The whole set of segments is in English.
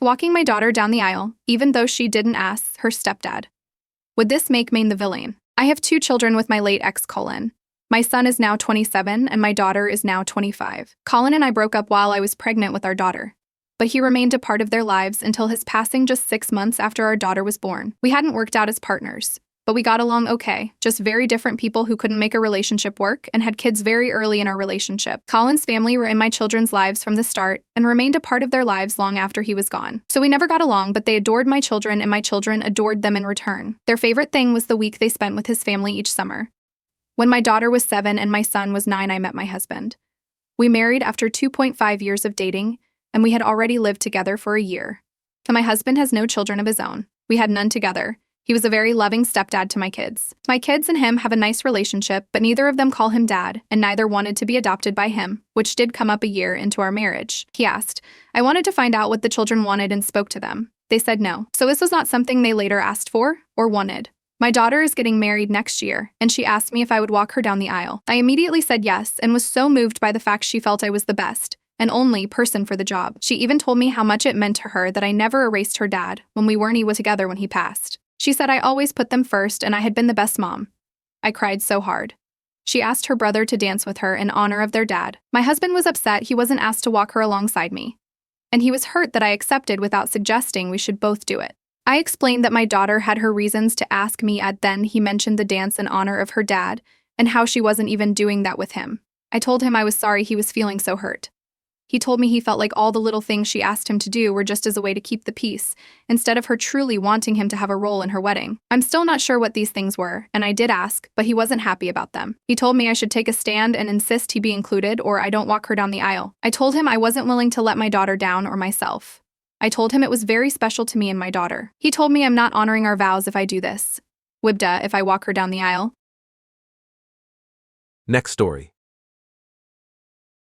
Walking my daughter down the aisle, even though she didn't ask her stepdad. Would this make me the villain? I have 2 children with my late ex Colin. My son is now 27 and my daughter is now 25. Colin and I broke up while I was pregnant with our daughter, but he remained a part of their lives until his passing just 6 months after our daughter was born. We hadn't worked out as partners, but we got along okay, just very different people who couldn't make a relationship work and had kids very early in our relationship. Colin's family were in my children's lives from the start and remained a part of their lives long after he was gone. So we never got along, but they adored my children and my children adored them in return. Their favorite thing was the week they spent with his family each summer. When my daughter was 7 and my son was 9, I met my husband. We married after 2.5 years of dating, and we had already lived together for a year. My husband has no children of his own. We had none together. He was a very loving stepdad to my kids. My kids and him have a nice relationship, but neither of them call him dad, and neither wanted to be adopted by him, which did come up a year into our marriage. He asked. I wanted to find out what the children wanted and spoke to them. They said no. So this was not something they later asked for or wanted. My daughter is getting married next year, and she asked me if I would walk her down the aisle. I immediately said yes and was so moved by the fact she felt I was the best and only person for the job. She even told me how much it meant to her that I never erased her dad when we weren't together when he passed. She said I always put them first and I had been the best mom. I cried so hard. She asked her brother to dance with her in honor of their dad. My husband was upset he wasn't asked to walk her alongside me, and he was hurt that I accepted without suggesting we should both do it. I explained that my daughter had her reasons to ask me, and then he mentioned the dance in honor of her dad and how she wasn't even doing that with him. I told him I was sorry he was feeling so hurt. He told me he felt like all the little things she asked him to do were just as a way to keep the peace, instead of her truly wanting him to have a role in her wedding. I'm still not sure what these things were, and I did ask, but he wasn't happy about them. He told me I should take a stand and insist he be included or I don't walk her down the aisle. I told him I wasn't willing to let my daughter down or myself. I told him it was very special to me and my daughter. He told me I'm not honoring our vows if I do this. Wibda if I walk her down the aisle. Next story.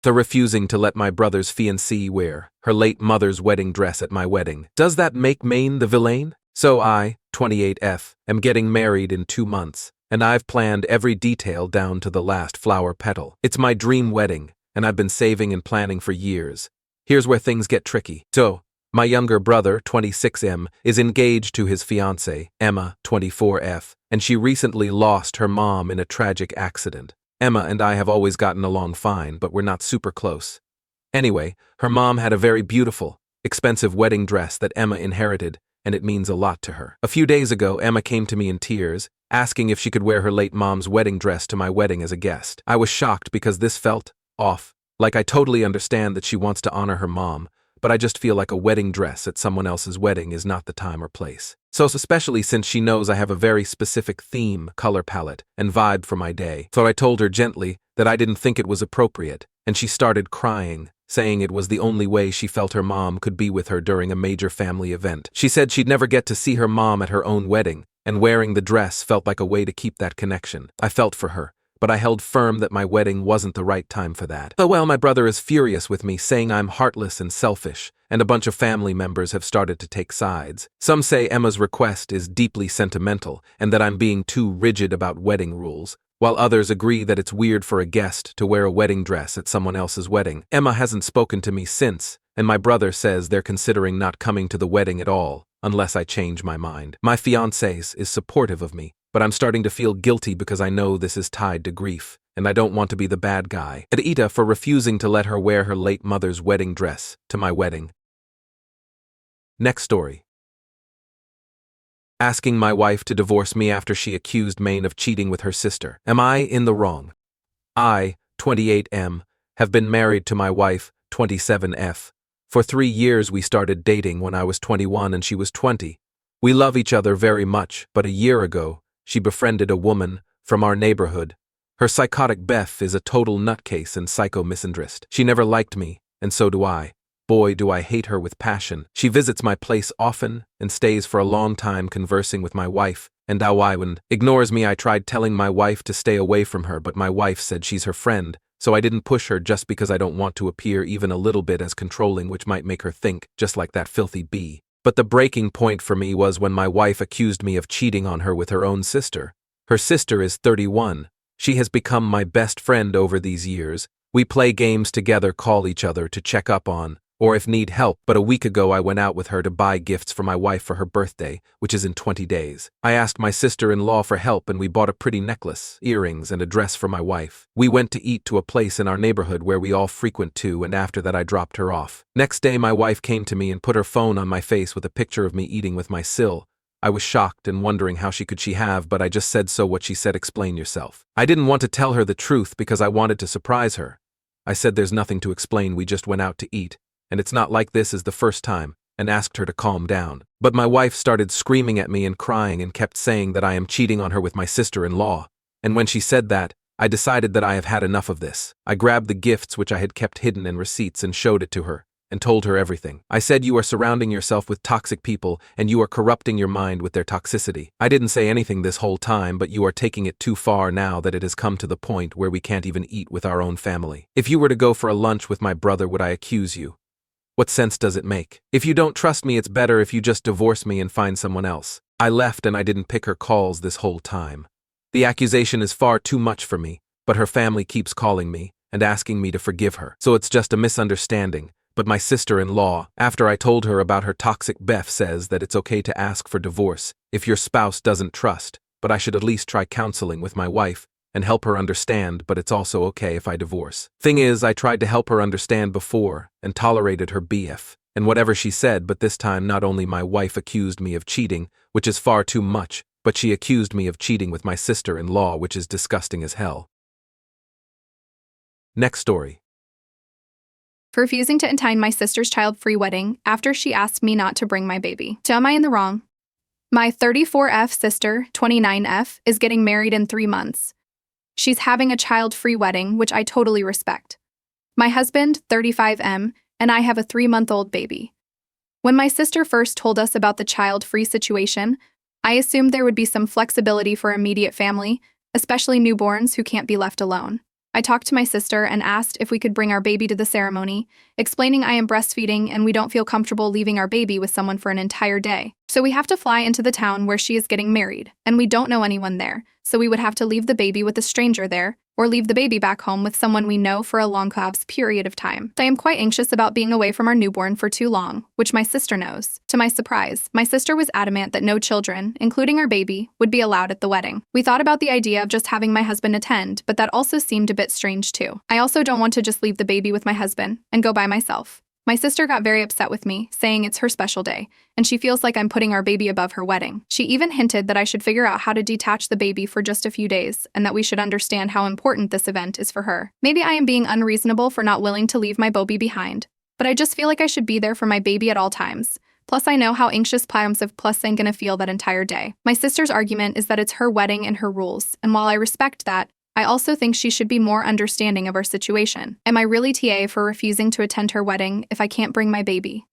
The refusing to let my brother's fiancée wear her late mother's wedding dress at my wedding. Does that make Maine the villain? So I, 28F, am getting married in 2 months, and I've planned every detail down to the last flower petal. It's my dream wedding, and I've been saving and planning for years. Here's where things get tricky. So, my younger brother, 26M, is engaged to his fiancée, Emma, 24F, and she recently lost her mom in a tragic accident. Emma and I have always gotten along fine, but we're not super close. Anyway, her mom had a very beautiful, expensive wedding dress that Emma inherited, and it means a lot to her. A few days ago, Emma came to me in tears, asking if she could wear her late mom's wedding dress to my wedding as a guest. I was shocked because this felt off. Like, I totally understand that she wants to honor her mom, but I just feel like a wedding dress at someone else's wedding is not the time or place. So especially since she knows I have a very specific theme, color palette, and vibe for my day. So I told her gently that I didn't think it was appropriate, and she started crying, saying it was the only way she felt her mom could be with her during a major family event. She said she'd never get to see her mom at her own wedding, and wearing the dress felt like a way to keep that connection. I felt for her, but I held firm that my wedding wasn't the right time for that. So well, my brother is furious with me, saying I'm heartless and selfish, and a bunch of family members have started to take sides. Some say Emma's request is deeply sentimental and that I'm being too rigid about wedding rules, while others agree that it's weird for a guest to wear a wedding dress at someone else's wedding. Emma hasn't spoken to me since, and my brother says they're considering not coming to the wedding at all, unless I change my mind. My fiancé is supportive of me, but I'm starting to feel guilty because I know this is tied to grief, and I don't want to be the bad guy at Ita for refusing to let her wear her late mother's wedding dress to my wedding. Next story. Asking my wife to divorce me after she accused Maine of cheating with her sister. Am I in the wrong? I, 28M, have been married to my wife, 27F. For 3 years we started dating when I was 21 and she was 20. We love each other very much, but a year ago, she befriended a woman from our neighborhood. Her psychotic Beth is a total nutcase and psycho-misandrist. She never liked me, and so do I. Boy, do I hate her with passion. She visits my place often and stays for a long time conversing with my wife, and Dawiwan ignores me. I tried telling my wife to stay away from her, but my wife said she's her friend, so I didn't push her just because I don't want to appear even a little bit as controlling, which might make her think just like that filthy bee. But the breaking point for me was when my wife accused me of cheating on her with her own sister. Her sister is 31. She has become my best friend over these years. We play games together, call each other to check up on or if need help, but a week ago I went out with her to buy gifts for my wife for her birthday, which is in 20 days. I asked my sister-in-law for help and we bought a pretty necklace, earrings, and a dress for my wife. We went to eat to a place in our neighborhood where we all frequent to, and after that I dropped her off. Next day my wife came to me and put her phone on my face with a picture of me eating with my sil. I was shocked and wondering how she could have, but I just said, so what she said, explain yourself. I didn't want to tell her the truth because I wanted to surprise her. I said there's nothing to explain, we just went out to eat, and it's not like this is the first time, and asked her to calm down. But my wife started screaming at me and crying and kept saying that I am cheating on her with my sister-in-law, and when she said that, I decided that I have had enough of this. I grabbed the gifts which I had kept hidden and receipts and showed it to her, and told her everything. I said, you are surrounding yourself with toxic people and you are corrupting your mind with their toxicity. I didn't say anything this whole time, but you are taking it too far now that it has come to the point where we can't even eat with our own family. If you were to go for a lunch with my brother, would I accuse you? What sense does it make? If you don't trust me, it's better if you just divorce me and find someone else. I left and I didn't pick her calls this whole time. The accusation is far too much for me, but her family keeps calling me and asking me to forgive her. So it's just a misunderstanding. But my sister-in-law, after I told her about her toxic Beth, says that it's okay to ask for divorce if your spouse doesn't trust, but I should at least try counseling with my wife and help her understand, but it's also okay if I divorce. Thing is, I tried to help her understand before and tolerated her BF and whatever she said, but this time not only my wife accused me of cheating, which is far too much, but she accused me of cheating with my sister-in-law, which is disgusting as hell. Next story. For refusing to attend my sister's child-free wedding after she asked me not to bring my baby. So am I in the wrong? My 34F sister, 29F, is getting married in 3 months. She's having a child-free wedding, which I totally respect. My husband, 35M, and I have a 3-month-old baby. When my sister first told us about the child-free situation, I assumed there would be some flexibility for immediate family, especially newborns who can't be left alone. I talked to my sister and asked if we could bring our baby to the ceremony, explaining I am breastfeeding and we don't feel comfortable leaving our baby with someone for an entire day. So we have to fly into the town where she is getting married, and we don't know anyone there, so we would have to leave the baby with a stranger there, or leave the baby back home with someone we know for a long period of time. I am quite anxious about being away from our newborn for too long, which my sister knows. To my surprise, my sister was adamant that no children, including our baby, would be allowed at the wedding. We thought about the idea of just having my husband attend, but that also seemed a bit strange too. I also don't want to just leave the baby with my husband and go by myself. My sister got very upset with me, saying it's her special day, and she feels like I'm putting our baby above her wedding. She even hinted that I should figure out how to detach the baby for just a few days, and that we should understand how important this event is for her. Maybe I am being unreasonable for not willing to leave my baby behind, but I just feel like I should be there for my baby at all times. Plus, I know how anxious I'm gonna feel that entire day. My sister's argument is that it's her wedding and her rules, and while I respect that, I also think she should be more understanding of our situation. Am I really TA for refusing to attend her wedding if I can't bring my baby?